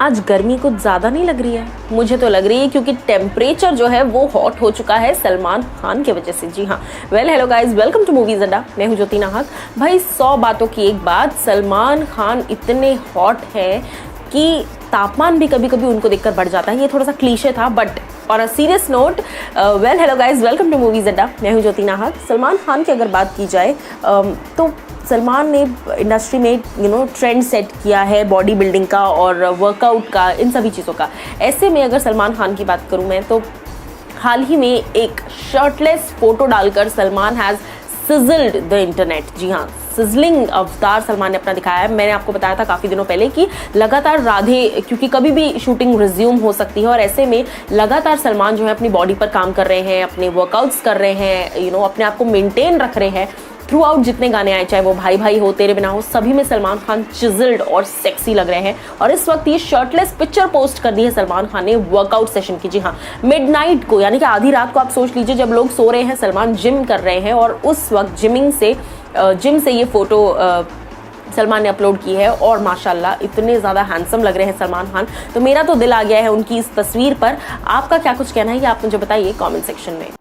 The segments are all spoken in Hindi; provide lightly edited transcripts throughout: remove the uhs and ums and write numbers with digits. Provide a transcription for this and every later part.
आज गर्मी कुछ ज़्यादा नहीं लग रही है? मुझे तो लग रही है, क्योंकि टेम्परेचर जो है वो हॉट हो चुका है सलमान खान की वजह से। जी हाँ, hello guys, welcome to movies Adda. मैं हूँ ज्योति नाहक। भाई 100 बातों की एक बात, सलमान खान इतने हॉट है कि तापमान भी कभी कभी उनको देखकर बढ़ जाता है। ये थोड़ा सा क्लीशे था, बट और a serious note, hello guys, welcome to movies Adda. मैं हूँ ज्योति नाहक। सलमान खान की अगर बात की जाए तो सलमान ने इंडस्ट्री में ट्रेंड सेट किया है बॉडी बिल्डिंग का और वर्कआउट का, इन सभी चीज़ों का। ऐसे में अगर सलमान खान की बात करूं मैं, तो हाल ही में एक शर्टलेस फोटो डालकर सलमान हैज़ सिजल्ड द इंटरनेट। जी हाँ, सिजलिंग अवतार सलमान ने अपना दिखाया है। मैंने आपको बताया था काफ़ी दिनों पहले कि लगातार राधे, क्योंकि कभी भी शूटिंग रिज्यूम हो सकती है, और ऐसे में लगातार सलमान जो है अपनी बॉडी पर काम कर रहे हैं, अपने वर्कआउट्स कर रहे हैं, अपने आप को मेंटेन रख रहे हैं। थ्रू आउट जितने गाने आए, चाहे वो भाई भाई हो, तेरे बिना हो, सभी में सलमान खान चिजल्ड और सेक्सी लग रहे हैं। और इस वक्त ये शर्टलेस पिक्चर पोस्ट कर दी है सलमान खान ने वर्कआउट सेशन की। जी हाँ, मिडनाइट को, यानी कि आधी रात को आप सोच लीजिए, जब लोग सो रहे हैं, सलमान जिम कर रहे हैं, और उस वक्त जिम से ये फोटो सलमान ने अपलोड की है। और माशाल्लाह इतने ज़्यादा हैंडसम लग रहे हैं सलमान खान, तो मेरा तो दिल आ गया है उनकी इस तस्वीर पर। आपका क्या कुछ कहना है, ये आप मुझे बताइए कमेंट सेक्शन में।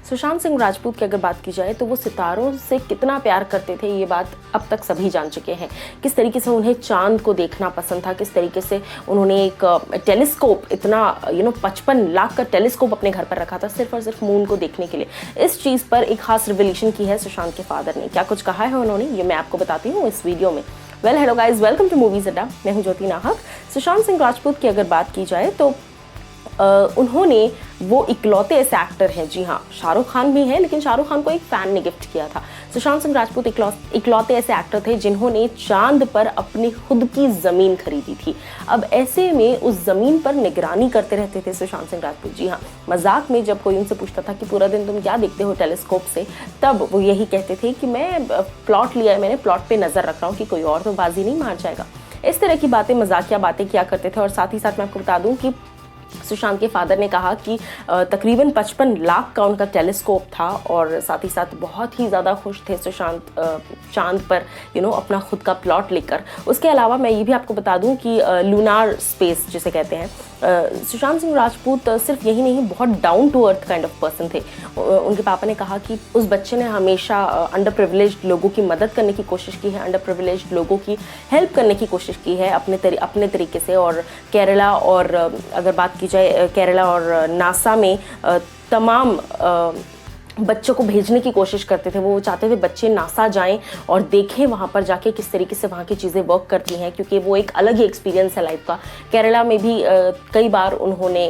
सुशांत सिंह राजपूत की अगर बात की जाए तो वो सितारों से कितना प्यार करते थे, ये बात अब तक सभी जान चुके हैं। किस तरीके से उन्हें चांद को देखना पसंद था, किस तरीके से उन्होंने एक टेलीस्कोप, इतना 55 लाख का टेलीस्कोप अपने घर पर रखा था सिर्फ और सिर्फ मून को देखने के लिए। इस चीज़ पर एक खास रिवोल्यूशन की है सुशांत के फादर ने। क्या कुछ कहा है उन्होंने, ये मैं आपको बताती हूँ इस वीडियो में। Hello guys, welcome to movies Adda. मैं हूँ ज्योति नाहक। सुशांत सिंह राजपूत की अगर बात की जाए तो उन्होंने, वो इकलौते ऐसे एक्टर हैं। जी हाँ, शाहरुख खान भी हैं, लेकिन शाहरुख खान को एक फ़ैन ने गिफ्ट किया था। सुशांत सिंह राजपूत इकलौते ऐसे एक्टर थे जिन्होंने चांद पर अपनी खुद की ज़मीन खरीदी थी। अब ऐसे में उस ज़मीन पर निगरानी करते रहते थे सुशांत सिंह राजपूत। जी हाँ, मजाक में जब कोई उनसे पूछता था कि पूरा दिन तुम क्या देखते हो टेलीस्कोप से, तब वो यही कहते थे कि मैं प्लॉट लिया है, मैंने प्लॉट पर नज़र रख रहा हूँ कि कोई और तो बाजी नहीं मार जाएगा। इस तरह की बातें, मजाकिया बातें किया करते थे। और साथ ही साथ मैं आपको बता दूँ कि सुशांत के फादर ने कहा कि तकरीबन 55 लाख का उनका टेलीस्कोप था, और साथ ही साथ बहुत ही ज़्यादा खुश थे सुशांत चांद पर अपना खुद का प्लॉट लेकर। उसके अलावा मैं ये भी आपको बता दूं कि लूनार स्पेस जिसे कहते हैं, सुशांत सिंह राजपूत सिर्फ यही नहीं, बहुत down to earth kind of person थे। उनके पापा ने कहा कि उस बच्चे ने हमेशा अंडर प्रिविलेज्ड लोगों की मदद करने की कोशिश की है, अंडर प्रिविलेज्ड लोगों की हेल्प करने की कोशिश की है अपने तरीके से। और केरला, और अगर बात की जाए केरला और नासा में तमाम बच्चों को भेजने की कोशिश करते थे। वो चाहते थे बच्चे नासा जाएं और देखें वहाँ पर जाके किस तरीके से वहाँ की चीज़ें वर्क करती हैं, क्योंकि वो एक अलग ही एक्सपीरियंस है लाइफ का। केरला में भी कई बार उन्होंने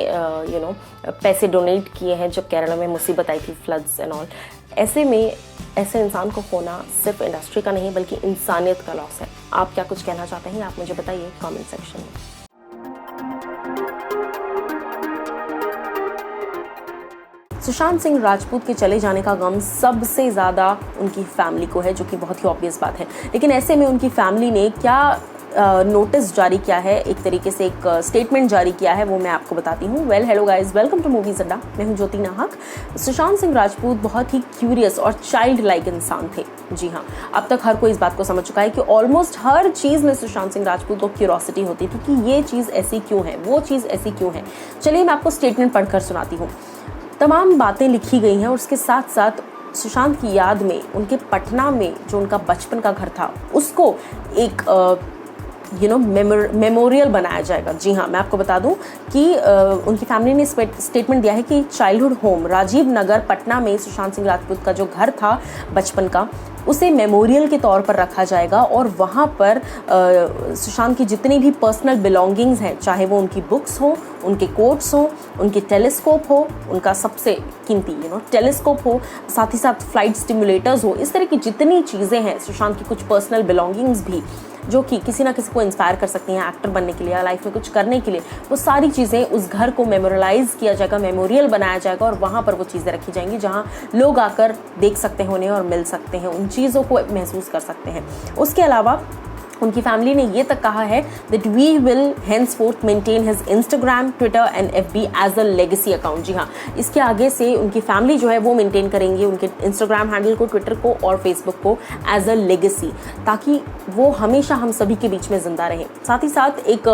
पैसे डोनेट किए हैं जब केरला में मुसीबत आई थी, फ्लड्स एंड ऑल। ऐसे में ऐसे इंसान को खोना सिर्फ इंडस्ट्री का नहीं बल्कि इंसानियत का लॉस है। आप क्या कुछ कहना चाहते हैं, आप मुझे बताइए कमेंट सेक्शन में। सुशांत सिंह राजपूत के चले जाने का गम सबसे ज़्यादा उनकी फैमिली को है, जो कि बहुत ही ऑब्वियस बात है। लेकिन ऐसे में उनकी फैमिली ने क्या नोटिस जारी किया है, एक तरीके से एक स्टेटमेंट जारी किया है, वो मैं आपको बताती हूँ। Hello guys, welcome to movies Adda. मैं हूँ ज्योति नाहक। सुशांत सिंह राजपूत बहुत ही क्यूरियस और चाइल्ड लाइक इंसान थे। जी हाँ, अब तक हर कोई इस बात को समझ चुका है कि ऑलमोस्ट हर चीज़ में सुशांत सिंह राजपूत को क्यूरोसिटी होती थी कि ये चीज़ ऐसी क्यों है, वो चीज़ ऐसी क्यों है। चलिए मैं आपको स्टेटमेंट पढ़कर सुनाती हूँ। तमाम बातें लिखी गई हैं, और उसके साथ साथ सुशांत की याद में उनके पटना में जो उनका बचपन का घर था, उसको एक मेमोरियल बनाया जाएगा। जी हाँ, मैं आपको बता दूं कि उनकी फैमिली ने स्टेटमेंट दिया है कि चाइल्डहुड होम राजीव नगर पटना में सुशांत सिंह राजपूत का जो घर था बचपन का, उसे मेमोरियल के तौर पर रखा जाएगा। और वहाँ पर सुशांत की जितनी भी पर्सनल बिलोंगिंग्स हैं, चाहे वो उनकी बुक्स हो, उनके कोट्स हो, उनके टेलीस्कोप हो, उनका सबसे कीमती टेलीस्कोप हो, साथ ही साथ फ्लाइट स्टिमुलेटर्स हो, इस तरह की जितनी चीज़ें हैं, सुशांत की कुछ पर्सनल बिलोंगिंग्स भी जो कि किसी ना किसी को इंस्पायर कर सकती हैं एक्टर बनने के लिए या लाइफ में कुछ करने के लिए, वो सारी चीज़ें उस घर को मेमोरलाइज किया जाएगा, मेमोरियल बनाया जाएगा, और वहाँ पर वो चीज़ें रखी जाएंगी जहाँ लोग आकर देख सकते हैं उन्हें और मिल सकते हैं, उन चीज़ों को महसूस कर सकते हैं। उसके अलावा उनकी फैमिली ने ये तक कहा है that we will henceforth maintain his Instagram, Twitter and FB as a legacy account. जी हाँ, इसके आगे से उनकी फैमिली जो है वो मेंटेन करेंगे उनके इंस्टाग्राम हैंडल को, ट्विटर को और फेसबुक को एज अ लेगेसी, ताकि वो हमेशा हम सभी के बीच में जिंदा रहे। साथ ही साथ एक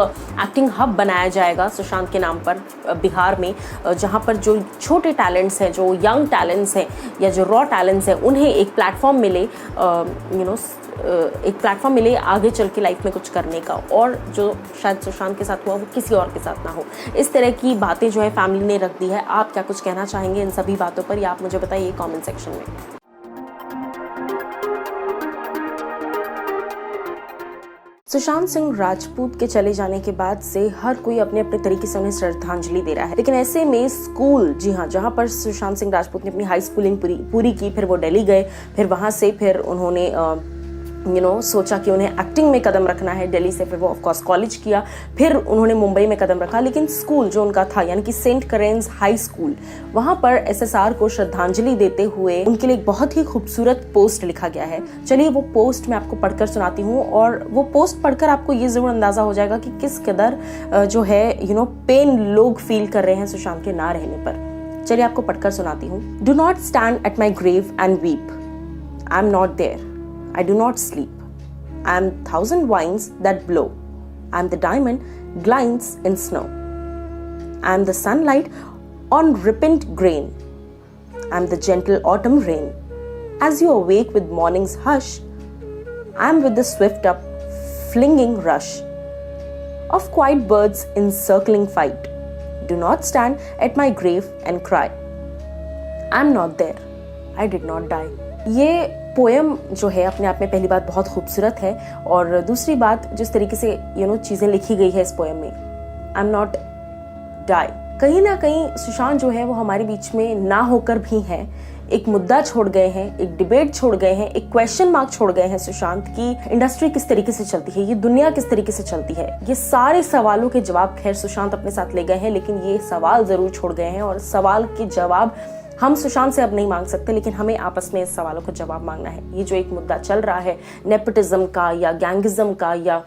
एक्टिंग हब बनाया जाएगा सुशांत के नाम पर बिहार में, जहाँ पर जो छोटे टैलेंट्स हैं, जो यंग टैलेंट्स हैं या जो रॉ टैलेंट्स हैं, उन्हें एक प्लेटफॉर्म मिले, एक प्लेटफॉर्म मिले आगे चल के लाइफ में कुछ करने का, और जो शायद सुशांत के साथ हुआ वो किसी और के साथ ना हो। इस तरह की बातें जो है फैमिली ने रख दी है। आप क्या कुछ कहना चाहेंगे इन सभी बातों पर, या आप मुझे बताइए कमेंट सेक्शन में। सुशांत सिंह राजपूत के चले जाने के बाद से हर कोई अपने अपने तरीके से उन्हें श्रद्धांजलि दे रहा है, लेकिन ऐसे में स्कूल, जी हाँ, जहाँ पर सुशांत सिंह राजपूत ने अपनी हाई स्कूलिंग पूरी की, फिर वो दिल्ली गए, फिर वहाँ से फिर उन्होंने सोचा कि उन्हें एक्टिंग में कदम रखना है। दिल्ली से फिर वो ऑफकोर्स कॉलेज किया, फिर उन्होंने मुंबई में कदम रखा, लेकिन स्कूल जो उनका था यानी कि सेंट करेंस हाई स्कूल, वहां पर SSR को श्रद्धांजलि देते हुए उनके लिए एक बहुत ही खूबसूरत पोस्ट लिखा गया है। चलिए वो पोस्ट मैं आपको पढ़कर सुनाती हूँ, और वो पोस्ट पढ़कर आपको ये जरूर अंदाजा हो जाएगा कि किस कदर जो है पेन लोग फील कर रहे हैं सुशांत के ना रहने पर। चलिए आपको पढ़कर सुनाती हूँ। Do not stand at my grave and weep, I am not there, I do not sleep. I am thousand winds that blow. I am the diamond glints in snow. I am the sunlight on ripened grain. I am the gentle autumn rain. As you awake with morning's hush, I am with the swift up flinging rush of quiet birds in circling fight. Do not stand at my grave and cry. I am not there. I did not die. ये पोएम जो है अपने आप में पहली बात बहुत खूबसूरत है, और दूसरी बात जिस तरीके से चीज़ें लिखी गई है इस पोएम में, आई एम नॉट डाई, कहीं ना कहीं सुशांत जो है वो हमारे बीच में ना होकर भी हैं, एक मुद्दा छोड़ गए हैं, एक डिबेट छोड़ गए हैं, एक क्वेश्चन मार्क छोड़ गए हैं सुशांत की इंडस्ट्री किस तरीके से चलती है, ये दुनिया किस तरीके से चलती है। ये सारे सवालों के जवाब खैर सुशांत अपने साथ ले गए हैं, लेकिन ये सवाल जरूर छोड़ गए हैं, और सवाल के जवाब हम सुशांत से अब नहीं मांग सकते, लेकिन हमें आपस में इस सवालों को जवाब मांगना है। ये जो एक मुद्दा चल रहा है नेपोटिज्म का या गैंगिज्म का या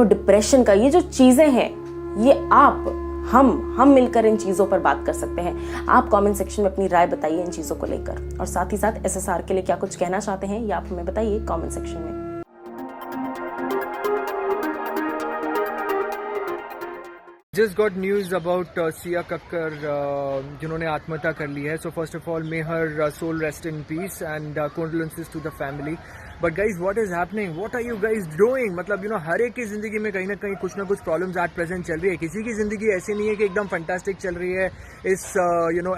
डिप्रेशन का, ये जो चीजें हैं, ये हम मिलकर इन चीजों पर बात कर सकते हैं। आप कमेंट सेक्शन में अपनी राय बताइए इन चीजों को लेकर, और साथ ही साथ SSR के लिए क्या कुछ कहना चाहते हैं या आप हमें बताइए कमेंट सेक्शन में। Just got news about Sia Kakkar, जिन्होंने आत्महत्या कर ली है. So first of all, may her soul rest in peace and condolences to the family. But guys, what is happening? What are you guys doing? मतलब हर एक की जिंदगी में कहीं ना कहीं कुछ ना कुछ प्रॉब्लम्स एट प्रेजेंट चल रही है. किसी की जिंदगी ऐसी नहीं है कि एकदम फैंटास्टिक चल रही है इस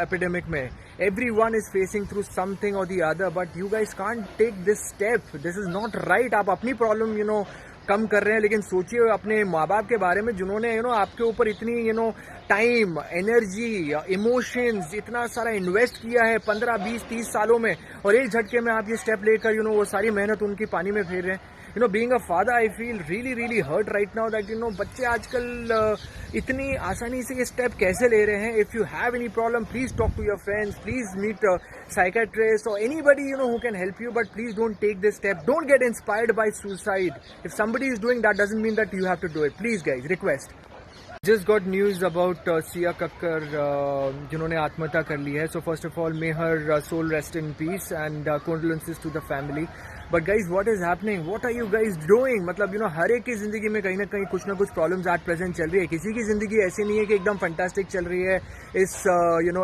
एपिडेमिक में. Everyone is facing through something or the other, but you guys can't take this step. This is not right. आप अपनी प्रॉब्लम कम कर रहे हैं, लेकिन सोचिए अपने माँ बाप के बारे में जिन्होंने आपके ऊपर इतनी टाइम, एनर्जी, इमोशंस, इतना सारा इन्वेस्ट किया है 15, 20, 30 सालों में, और एक झटके में आप ये स्टेप लेकर वो सारी मेहनत उनकी पानी में फेर रहे हैं. Being a father, I feel really hurt right now that बच्चे आजकल इतनी आसानी से ये स्टेप कैसे ले रहे हैं. If you have any problem, please talk to your friends, please meet psychiatrist or anybody who can help you, but please don't take this step. Don't get inspired by suicide. If somebody is doing that, doesn't mean that you have to do it. Please guys, request. Just got news about Sia Kakkar, जिन्होंने आत्महत्या कर ली है. So first of all, may her soul rest in peace and condolences to the family. But guys, what is happening? What are you guys doing? मतलब हर एक की जिंदगी में कहीं ना कहीं कुछ ना कुछ प्रॉब्लम्स एट प्रेजेंट चल रही है. किसी की जिंदगी ऐसी नहीं है कि एकदम फैंटास्टिक चल रही है इस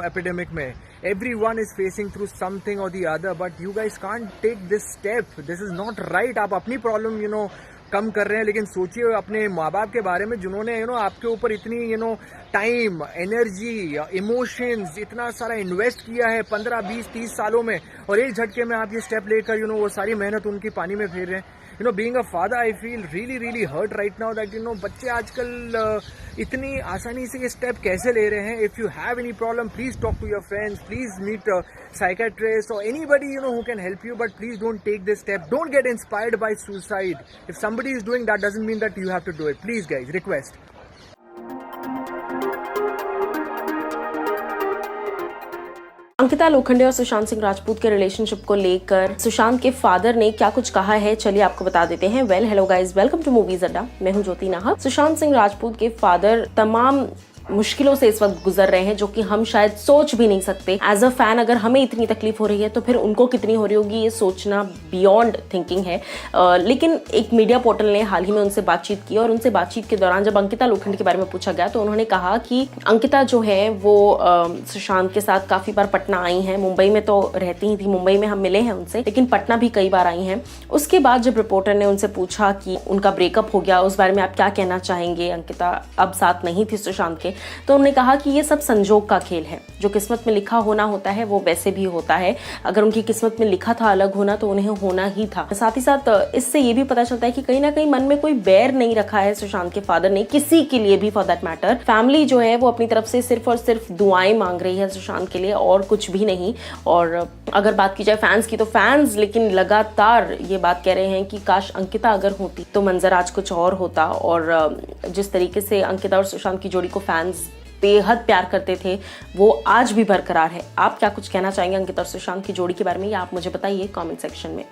एपिडेमिक में. Everyone is facing through something or the other, but you guys can't take this step. This is not right. आप अपनी प्रॉब्लम कम कर रहे हैं, लेकिन सोचिए अपने माँ बाप के बारे में जिन्होंने आपके ऊपर इतनी टाइम, एनर्जी, इमोशंस, इतना सारा इन्वेस्ट किया है 15, 20, 30 सालों में, और एक झटके में आप ये स्टेप लेकर वो सारी मेहनत उनकी पानी में फेर रहे हैं. Being a father, I feel really hurt right now that बच्चे आजकल इतनी आसानी से ये स्टेप कैसे ले रहे हैं. If you have any problem, please talk to your friends, please meet psychiatrist or anybody who can help you, but please don't take this step. Don't get inspired by suicide. If somebody is doing that, doesn't mean that you have to do it. Please guys, request. Ankita Lokhande और सुशांत सिंह राजपूत के रिलेशनशिप को लेकर सुशांत के फादर ने क्या कुछ कहा है, चलिए आपको बता देते हैं। Well hello guys, welcome to movies Adda. मैं हूं ज्योति नाहक। सुशांत सिंह राजपूत के फादर तमाम मुश्किलों से इस वक्त गुजर रहे हैं, जो कि हम शायद सोच भी नहीं सकते। एज अ फैन अगर हमें इतनी तकलीफ हो रही है तो फिर उनको कितनी हो रही होगी, ये सोचना बियॉन्ड थिंकिंग है। लेकिन एक मीडिया पोर्टल ने हाल ही में उनसे बातचीत की और उनसे बातचीत के दौरान जब अंकिता लोखंडे के बारे में पूछा गया तो उन्होंने कहा कि अंकिता जो है वो सुशांत के साथ काफी बार पटना आई हैं। मुंबई में तो रहती ही थी, मुंबई में हम मिले हैं उनसे, लेकिन पटना भी कई बार आई हैं। उसके बाद जब रिपोर्टर ने उनसे पूछा कि उनका ब्रेकअप हो गया, उस बारे में आप क्या कहना चाहेंगे, अंकिता अब साथ नहीं थी सुशांत के, तो उन्होंने कहा कि ये सब संजोग का खेल है। जो किस्मत में लिखा होना होता है वो वैसे भी होता है। अगर उनकी किस्मत में लिखा था अलग होना तो उन्हें होना ही था। साथ ही साथ इससे ये भी पता चलता है कि कहीं ना कहीं मन में कोई बैर नहीं रखा है सुशांत के फादर ने, किसी के लिए भी फॉर दैट मैटर। फैमिली जो है वो अपनी तरफ से सिर्फ और सिर्फ दुआएं मांग रही है सुशांत के लिए, और कुछ भी नहीं। और अगर बात की जाए फैंस की, तो फैंस लेकिन लगातार ये बात कह रहे हैं कि काश अंकिता अगर होती तो मंजर आज कुछ और होता। और जिस तरीके से अंकिता और सुशांत की जोड़ी को फैंस बेहद प्यार करते थे वो आज भी बरकरार है। आप क्या कुछ कहना चाहेंगे अंकिता और सुशांत की जोड़ी के बारे में, या आप मुझे बताइए कमेंट सेक्शन में।